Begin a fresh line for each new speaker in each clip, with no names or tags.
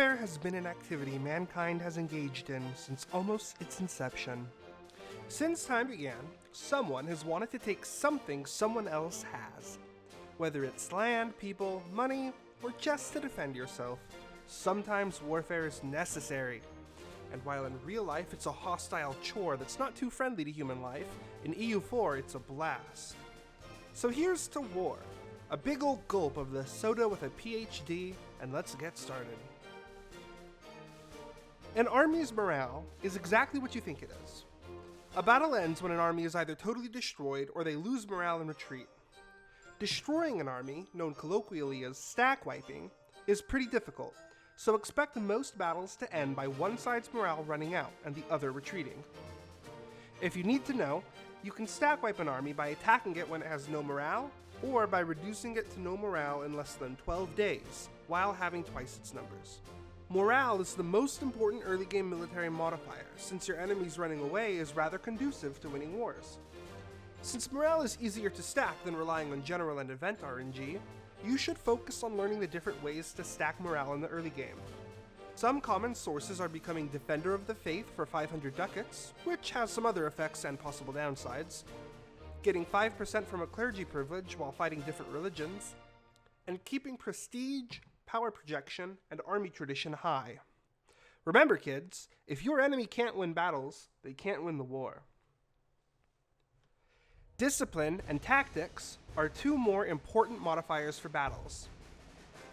Warfare has been an activity mankind has engaged in since almost its inception. Since time began, someone has wanted to take something someone else has. Whether it's land, people, money, or just to defend yourself, sometimes warfare is necessary. And while in real life it's a hostile chore that's not too friendly to human life, in EU4 it's a blast. So here's to war. A big old gulp of the soda with a PhD, and let's get started. An army's morale is exactly what you think it is. A battle ends when an army is either totally destroyed or they lose morale and retreat. Destroying an army, known colloquially as stack wiping, is pretty difficult, so expect most battles to end by one side's morale running out and the other retreating. If you need to know, you can stack wipe an army by attacking it when it has no morale, or by reducing it to no morale in less than 12 days, while having twice its numbers. Morale is the most important early game military modifier, since your enemies running away is rather conducive to winning wars. Since morale is easier to stack than relying on general and event RNG, you should focus on learning the different ways to stack morale in the early game. Some common sources are becoming Defender of the Faith for 500 ducats, which has some other effects and possible downsides, getting 5% from a clergy privilege while fighting different religions, and keeping prestige, power projection, and army tradition high. Remember kids, if your enemy can't win battles, they can't win the war. Discipline and tactics are two more important modifiers for battles.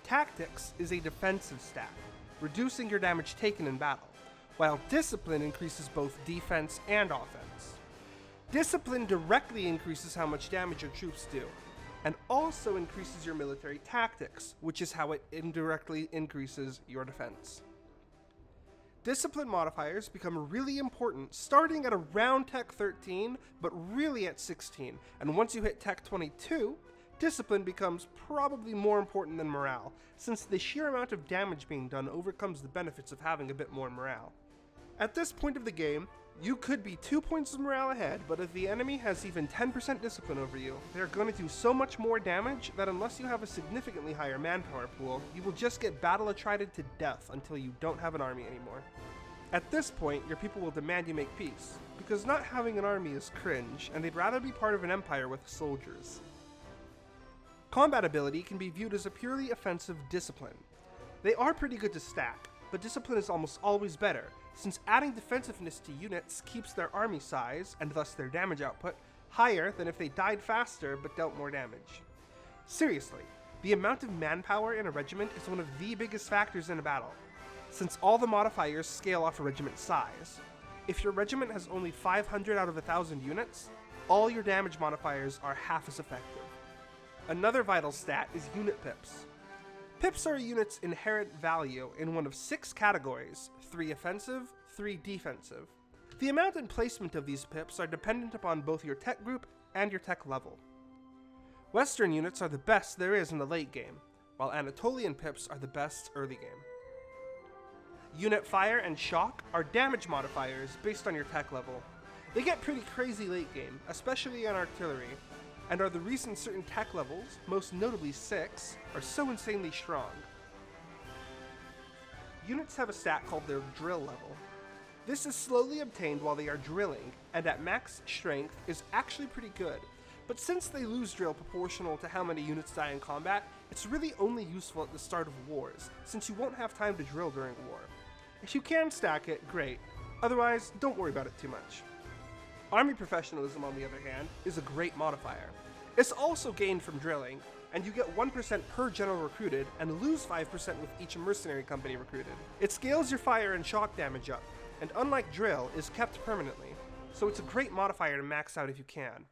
Tactics is a defensive stat, reducing your damage taken in battle, while discipline increases both defense and offense. Discipline directly increases how much damage your troops do, and also increases your military tactics, which is how it indirectly increases your defense. Discipline modifiers become really important starting at around Tech 13, but really at 16, and once you hit Tech 22, discipline becomes probably more important than morale, since the sheer amount of damage being done overcomes the benefits of having a bit more morale. At this point of the game, you could be 2 points of morale ahead, but if the enemy has even 10% discipline over you, they're going to do so much more damage that unless you have a significantly higher manpower pool, you will just get battle attrited to death until you don't have an army anymore. At this point, your people will demand you make peace, because not having an army is cringe, and they'd rather be part of an empire with soldiers. Combat ability can be viewed as a purely offensive discipline. They are pretty good to stack, but discipline is almost always better, since adding defensiveness to units keeps their army size, and thus their damage output, higher than if they died faster but dealt more damage. Seriously, the amount of manpower in a regiment is one of the biggest factors in a battle, since all the modifiers scale off a regiment's size. If your regiment has only 500 out of 1,000 units, all your damage modifiers are half as effective. Another vital stat is unit pips. Pips are a unit's inherent value in one of 6 categories, 3 offensive, 3 defensive. The amount and placement of these pips are dependent upon both your tech group and your tech level. Western units are the best there is in the late game, while Anatolian pips are the best early game. Unit fire and shock are damage modifiers based on your tech level. They get pretty crazy late game, especially on artillery, and are the reason certain tech levels, most notably 6, are so insanely strong. Units have a stat called their drill level. This is slowly obtained while they are drilling, and at max strength is actually pretty good, but since they lose drill proportional to how many units die in combat, it's really only useful at the start of wars, since you won't have time to drill during war. If you can stack it, great, otherwise don't worry about it too much. Army professionalism, on the other hand, is a great modifier. It's also gained from drilling, and you get 1% per general recruited and lose 5% with each mercenary company recruited. It scales your fire and shock damage up, and unlike drill, is kept permanently, so it's a great modifier to max out if you can.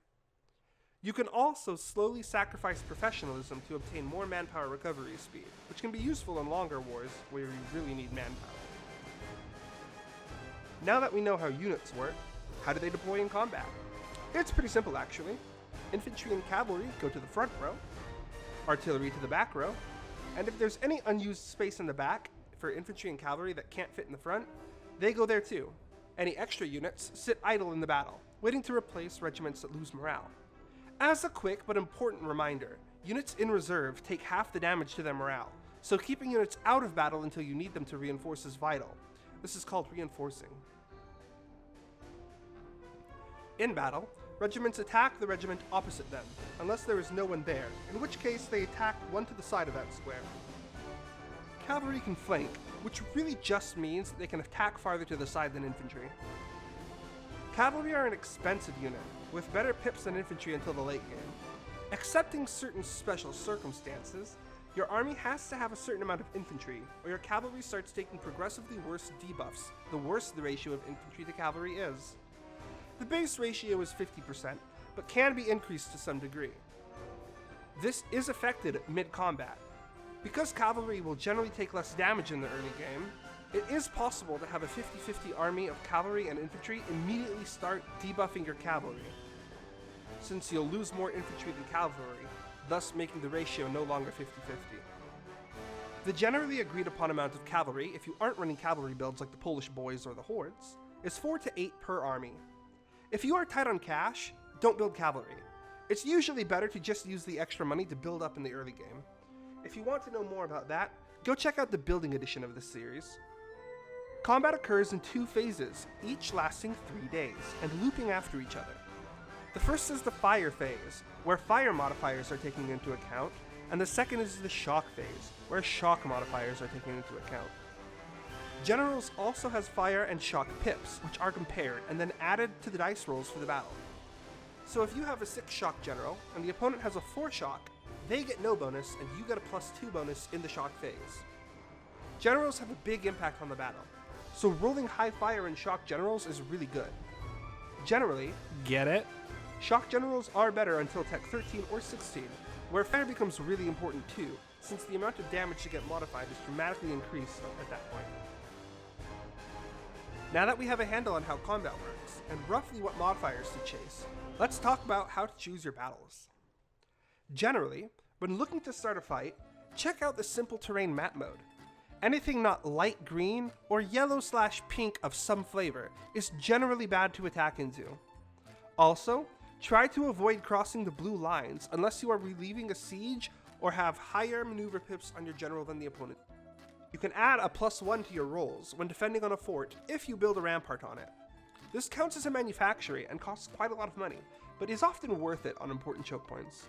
You can also slowly sacrifice professionalism to obtain more manpower recovery speed, which can be useful in longer wars where you really need manpower. Now that we know how units work, how do they deploy in combat? It's pretty simple actually. Infantry and cavalry go to the front row, artillery to the back row, and if there's any unused space in the back for infantry and cavalry that can't fit in the front, they go there too. Any extra units sit idle in the battle, waiting to replace regiments that lose morale. As a quick but important reminder, units in reserve take half the damage to their morale, so keeping units out of battle until you need them to reinforce is vital. This is called reinforcing. In battle, regiments attack the regiment opposite them, unless there is no one there, in which case they attack one to the side of that square. Cavalry can flank, which really just means that they can attack farther to the side than infantry. Cavalry are an expensive unit, with better pips than infantry until the late game. Excepting certain special circumstances, your army has to have a certain amount of infantry, or your cavalry starts taking progressively worse debuffs, the worse the ratio of infantry to cavalry is. The base ratio is 50%, but can be increased to some degree. This is affected mid-combat. Because cavalry will generally take less damage in the early game, it is possible to have a 50-50 army of cavalry and infantry immediately start debuffing your cavalry, since you'll lose more infantry than cavalry, thus making the ratio no longer 50-50. The generally agreed upon amount of cavalry, if you aren't running cavalry builds like the Polish boys or the hordes, is 4 to 8 per army. If you are tight on cash, don't build cavalry. It's usually better to just use the extra money to build up in the early game. If you want to know more about that, go check out the building edition of this series. Combat occurs in 2 phases, each lasting 3 days, and looping after each other. The first is the fire phase, where fire modifiers are taken into account, and the second is the shock phase, where shock modifiers are taken into account. Generals also has fire and shock pips, which are compared and then added to the dice rolls for the battle. So if you have a 6 shock general, and the opponent has a 4 shock, they get no bonus, and you get a +2 bonus in the shock phase. Generals have a big impact on the battle, so rolling high fire and shock generals is really good. Generally,
Get it?
shock generals are better until Tech 13 or 16, where fire becomes really important too, since the amount of damage to get modified is dramatically increased at that point. Now that we have a handle on how combat works, and roughly what modifiers to chase, let's talk about how to choose your battles. Generally, when looking to start a fight, check out the simple terrain map mode. Anything not light green or yellow/pink of some flavor is generally bad to attack into. Also, try to avoid crossing the blue lines unless you are relieving a siege or have higher maneuver pips on your general than the opponent. You can add a +1 to your rolls when defending on a fort if you build a rampart on it. This counts as a manufactory and costs quite a lot of money, but is often worth it on important choke points.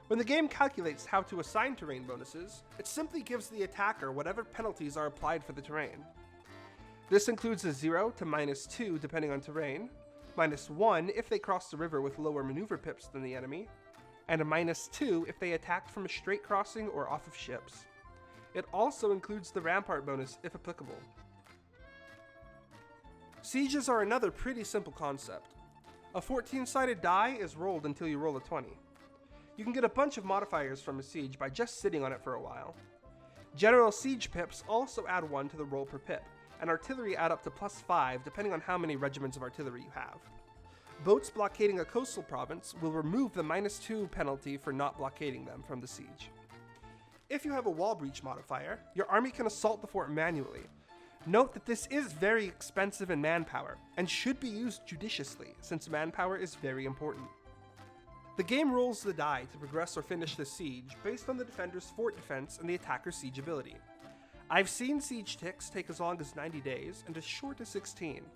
When the game calculates how to assign terrain bonuses, it simply gives the attacker whatever penalties are applied for the terrain. This includes a 0 to -2 depending on terrain, -1 if they cross the river with lower maneuver pips than the enemy, and a -2 if they attacked from a straight crossing or off of ships. It also includes the rampart bonus if applicable. Sieges are another pretty simple concept. A 14-sided die is rolled until you roll a 20. You can get a bunch of modifiers from a siege by just sitting on it for a while. General siege pips also add 1 to the roll per pip, and artillery add up to +5 depending on how many regiments of artillery you have. Boats blockading a coastal province will remove the -2 penalty for not blockading them from the siege. If you have a wall breach modifier, your army can assault the fort manually. Note that this is very expensive in manpower, and should be used judiciously, since manpower is very important. The game rolls the die to progress or finish the siege based on the defender's fort defense and the attacker's siege ability. I've seen siege ticks take as long as 90 days and as short as 16.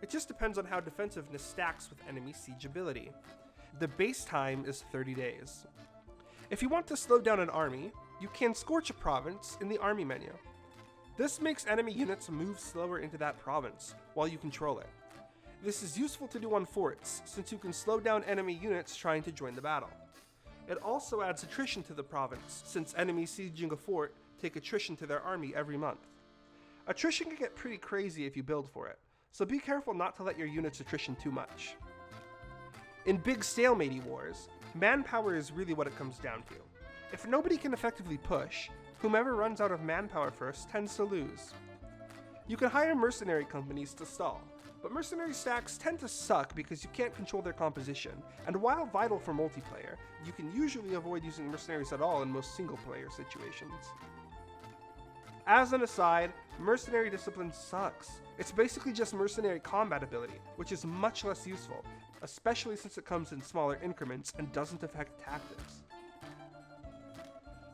It just depends on how defensiveness stacks with enemy siege ability. The base time is 30 days. If you want to slow down an army, you can scorch a province in the army menu. This makes enemy units move slower into that province while you control it. This is useful to do on forts, since you can slow down enemy units trying to join the battle. It also adds attrition to the province, since enemies sieging a fort take attrition to their army every month. Attrition can get pretty crazy if you build for it, so be careful not to let your units attrition too much. In big stalemate wars, manpower is really what it comes down to. If nobody can effectively push, whomever runs out of manpower first tends to lose. You can hire mercenary companies to stall, but mercenary stacks tend to suck because you can't control their composition, and while vital for multiplayer, you can usually avoid using mercenaries at all in most single-player situations. As an aside, mercenary discipline sucks. It's basically just mercenary combat ability, which is much less useful, especially since it comes in smaller increments and doesn't affect tactics.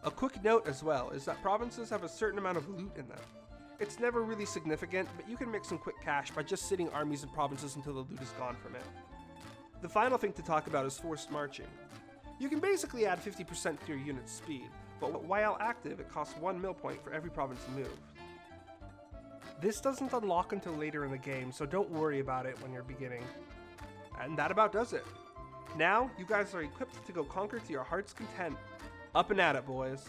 A quick note as well is that provinces have a certain amount of loot in them. It's never really significant, but you can make some quick cash by just sitting armies in provinces until the loot is gone from it. The final thing to talk about is forced marching. You can basically add 50% to your unit's speed, but while active it costs 1 mil point for every province moved. This doesn't unlock until later in the game, so don't worry about it when you're beginning. And that about does it. Now, you guys are equipped to go conquer to your heart's content. Up and at it, boys.